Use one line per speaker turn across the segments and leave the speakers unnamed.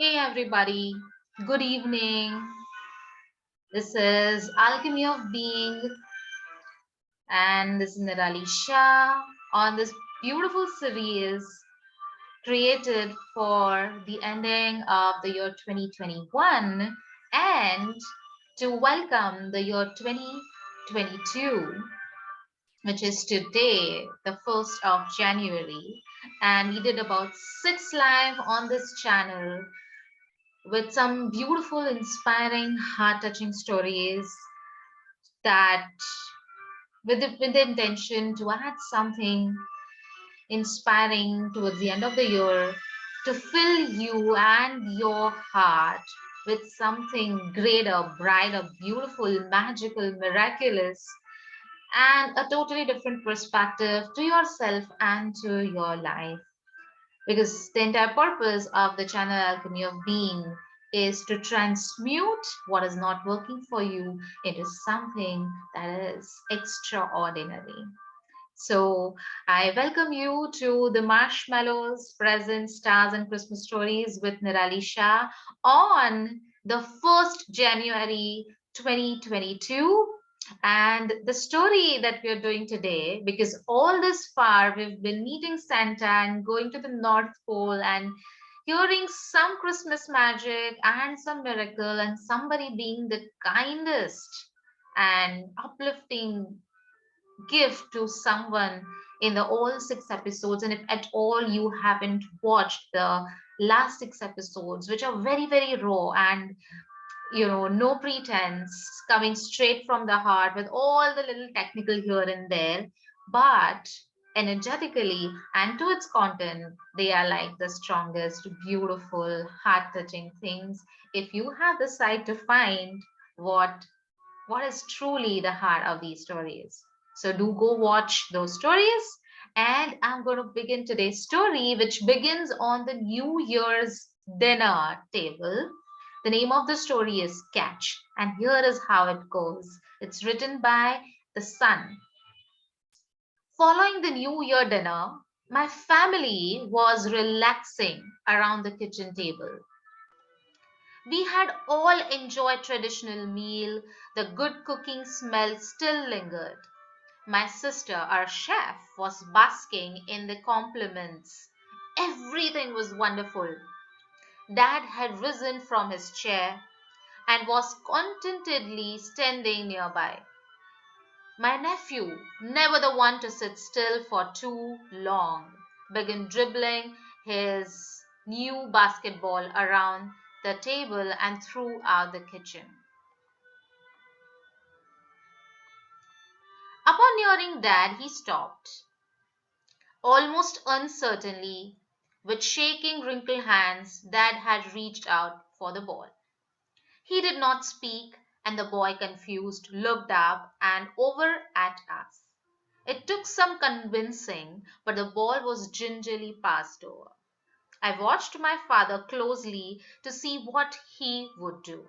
Hey everybody, good evening. This is Alchemy of Being, and this is Nirali Shah on this beautiful series created for the ending of the year 2021 and to welcome the year 2022, which is today, the 1st of January. And we did about 6 live on this channel with some beautiful, inspiring, heart touching stories that, with the intention to add something inspiring towards the end of the year to fill you and your heart with something greater, brighter, beautiful, magical, miraculous, and a totally different perspective to yourself and to your life. Because the entire purpose of the channel Alchemy of Being is to transmute what is not working for you into something that is extraordinary. So, I welcome you to the Marshmallows, Presents, Stars, and Christmas Stories with Nirali Shah on the 1st January 2022. And the story that we are doing today, because all this far we've been meeting Santa and going to the North Pole and hearing some Christmas magic and some miracle and somebody being the kindest and uplifting gift to someone in the all 6 episodes. And if at all you haven't watched the last 6 episodes, which are very, very raw and no pretense, coming straight from the heart with all the little technical here and there, but energetically and to its content, they are like the strongest, beautiful, heart touching things. If you have the sight to find what what is truly the heart of these stories. So do go watch those stories. And I'm going to begin today's story, which begins on the New Year's dinner table. The name of the story is Catch, and here is how it goes. It's written by the Sun. Following the New Year dinner, my family was relaxing around the kitchen table. We had all enjoyed traditional meal. The good cooking smell still lingered. My sister, our chef, was basking in the compliments. Everything was wonderful. Dad had risen from his chair and was contentedly standing nearby. My nephew, never the one to sit still for too long, began dribbling his new basketball around the table and throughout the kitchen. Upon nearing Dad, he stopped, almost uncertainly. With shaking, wrinkled hands, Dad had reached out for the ball. He did not speak, and the boy, confused, looked up and over at us. It took some convincing, but the ball was gingerly passed over. I watched my father closely to see what he would do.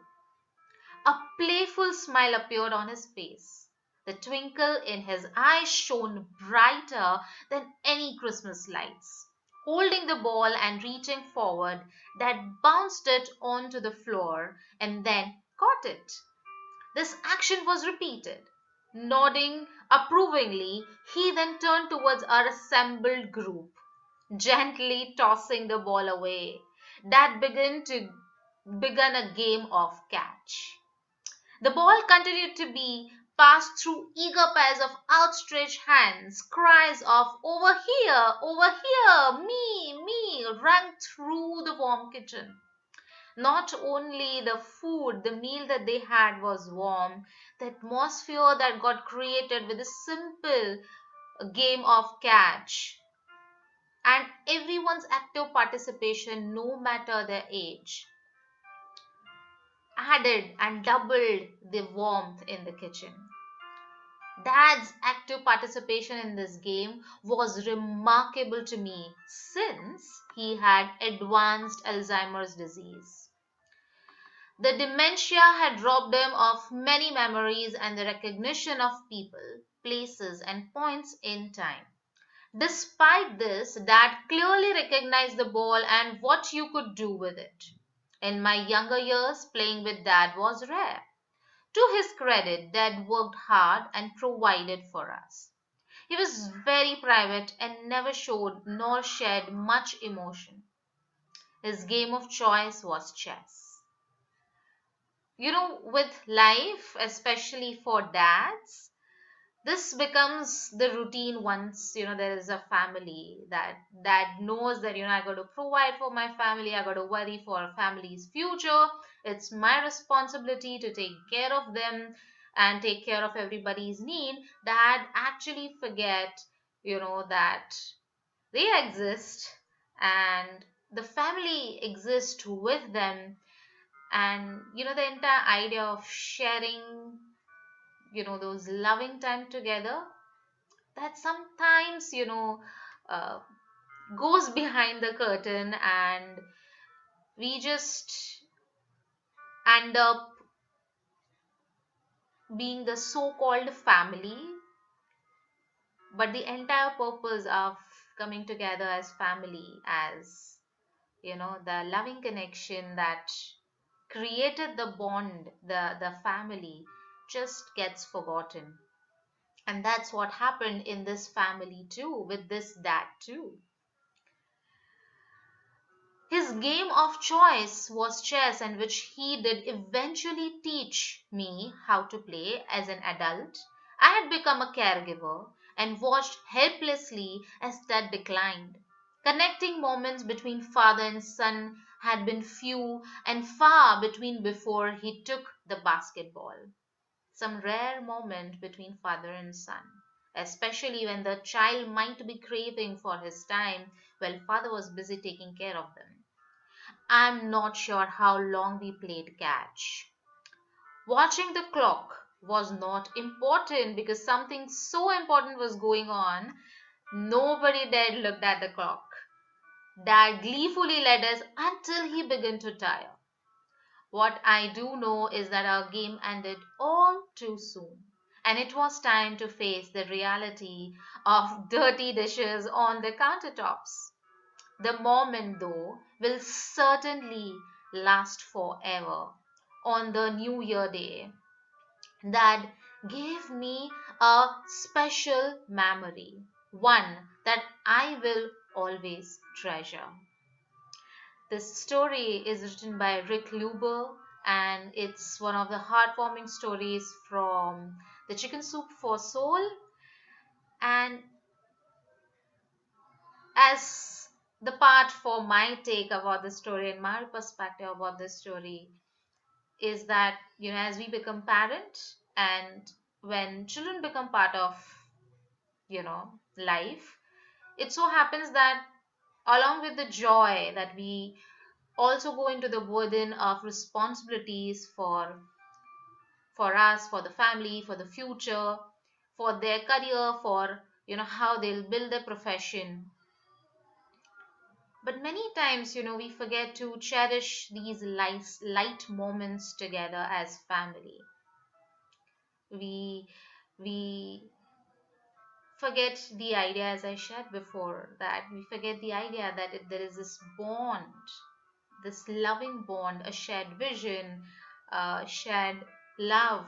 A playful smile appeared on his face. The twinkle in his eyes shone brighter than any Christmas lights. Holding the ball and reaching forward, Dad bounced it onto the floor and then caught it. This action was repeated. Nodding approvingly, he then turned towards our assembled group, gently tossing the ball away. Dad began a game of catch. The ball continued to be passed through eager pairs of outstretched hands. Cries of over here, me, rang through the warm kitchen. Not only the food, the meal that they had was warm, the atmosphere that got created with a simple game of catch and everyone's active participation, no matter their age, added and doubled the warmth in the kitchen. Dad's active participation in this game was remarkable to me since he had advanced Alzheimer's disease. The dementia had robbed him of many memories and the recognition of people, places, and points in time. Despite this, Dad clearly recognized the ball and what you could do with it. In my younger years, playing with dad was rare. To his credit, dad worked hard and provided for us. He was very private and never showed nor shared much emotion. His game of choice was chess. With life, especially for dads, this becomes the routine once there is a family that dad knows that I got to provide for my family, I got to worry for family's future. It's my responsibility to take care of them and take care of everybody's need. Dad actually forget that they exist and the family exists with them. And the entire idea of sharing those loving time together, that sometimes uh, goes behind the curtain, and we just end up being the so-called family, but the entire purpose of coming together as family, as the loving connection that created the bond, the family, just gets forgotten. And that's what happened in this family too, with this dad too. His game of choice was chess, and which he did eventually teach me how to play as an adult. I had become a caregiver and watched helplessly as that declined. Connecting moments between father and son had been few and far between before he took the basketball. Some rare moment between father and son, especially when the child might be craving for his time while father was busy taking care of them. I'm not sure how long we played catch. Watching the clock was not important because something so important was going on. Nobody dared look at the clock. Dad gleefully led us until he began to tire. What I do know is that our game ended all too soon, and it was time to face the reality of dirty dishes on the countertops. The moment, though, will certainly last forever. On the New Year Day, that gave me a special memory, one that I will always treasure. This story is written by Rick Luber, and it's one of the heartwarming stories from the Chicken Soup for Soul. And as the part for my take about the story and my perspective about the story is that as we become parent, and when children become part of life, it so happens that along with the joy that we also go into the burden of responsibilities for us, for the family, for the future, for their career, for how they'll build their profession. But many times we forget to cherish these light moments together as family. We we forget the idea, as I shared before, that we forget the idea that there is this bond, this loving bond, a shared vision, a shared love,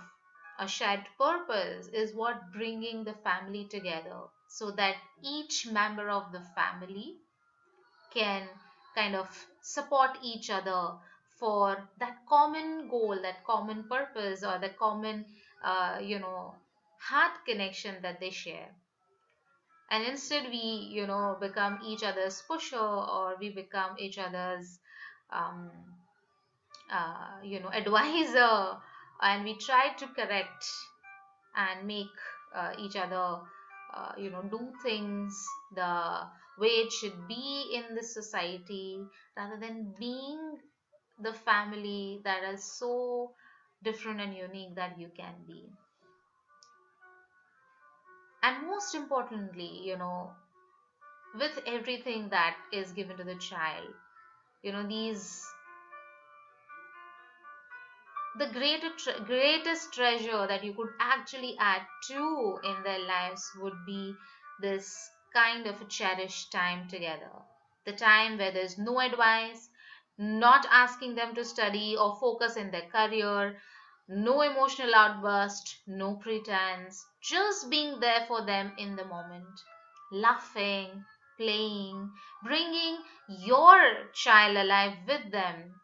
a shared purpose is what bringing the family together, so that each member of the family can kind of support each other for that common goal, that common purpose, or the common heart connection that they share. And instead we become each other's pusher, or we become each other's um, advisor, and we try to correct and make each other do things the way it should be in this society, rather than being the family that is so different and unique that you can be. And most importantly, with everything that is given to the child, these the greatest treasure that you could actually add to in their lives would be this kind of a cherished time together. The time where there's no advice, not asking them to study or focus in their career, no emotional outburst, no pretense, just being there for them in the moment, laughing, playing, bringing your child alive with them.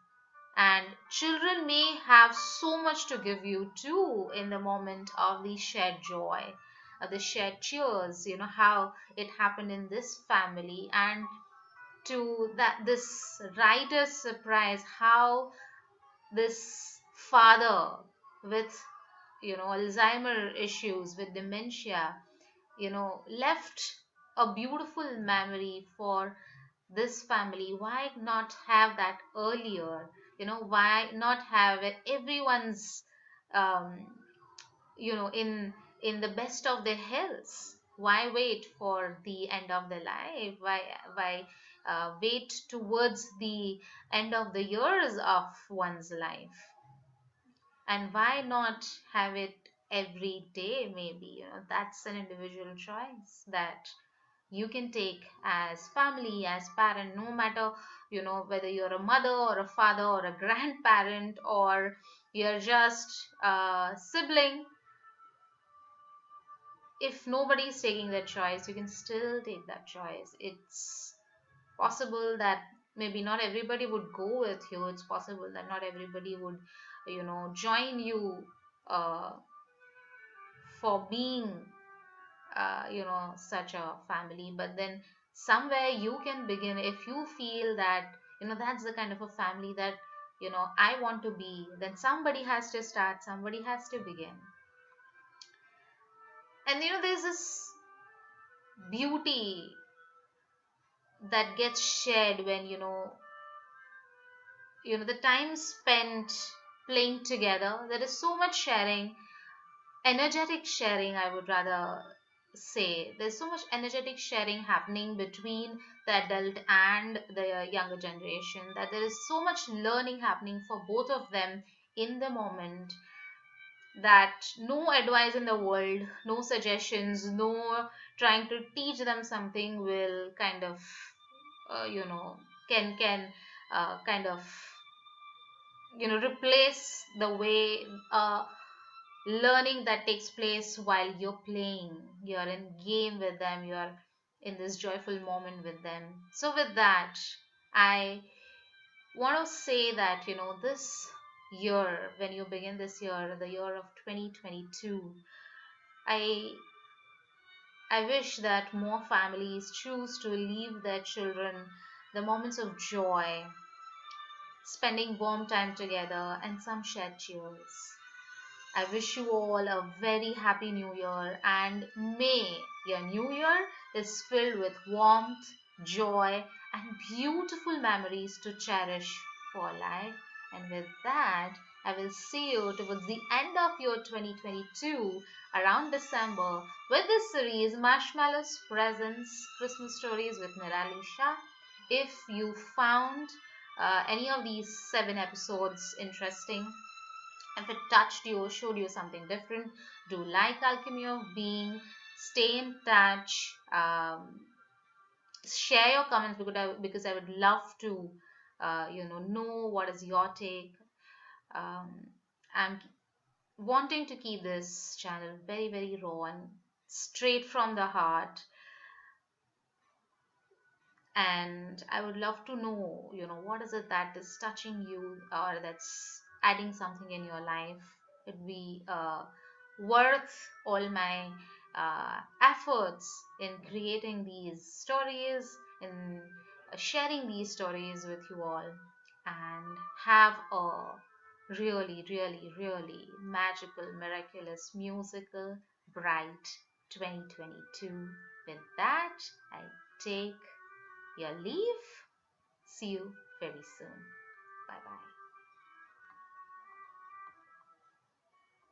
And children may have so much to give you too in the moment of the shared joy, of the shared cheers, how it happened in this family, and to that this writer's surprise, how this father with Alzheimer issues, with dementia, left a beautiful memory for this family. Why not have that earlier? Why not have it everyone's um, in the best of their health? Why wait for the end of their life? Why wait towards the end of the years of one's life? And why not have it every day? Maybe that's an individual choice that you can take as family, as parent, no matter whether you're a mother or a father or a grandparent, or you're just a sibling. If nobody is taking that choice, you can still take that choice. It's possible that maybe not everybody would go with you. It's possible that not everybody would join you uh, for being such a family. But then somewhere you can begin. If you feel that that's the kind of a family that I want to be, then somebody has to start, somebody has to begin. And there's this beauty that gets shared when the time spent playing together. There is so much sharing, energetic sharing, I would rather say. There's so much energetic sharing happening between the adult and the younger generation, that there is so much learning happening for both of them in the moment, that no advice in the world, no suggestions, no trying to teach them something will kind of can kind of replace the way learning that takes place while you're playing, you're in game with them, you're in this joyful moment with them. So with that, I want to say that this year, when you begin this year, the year of 2022, i I wish that more families choose to leave their children the moments of joy, spending warm time together and some shared cheers. I wish you all a very happy new year, and may your new year is filled with warmth, joy, and beautiful memories to cherish for life. And with that, I will see you towards the end of your 2022 around December with this series Marshmallows Presents Christmas Stories with Nirali Shah. If you found any of these 7 episodes interesting, if it touched you or showed you something different, do like Alchemy of Being, stay in touch, share your comments, because I would love to know what is your take. I'm wanting to keep this channel very, very raw and straight from the heart, and I would love to know what is it that is touching you or that's adding something in your life. It'd be worth all my efforts in creating these stories, in sharing these stories with you all, and have a really, really, really magical, miraculous, musical, bright 2022. With that, I take your leave. See you very soon. Bye bye.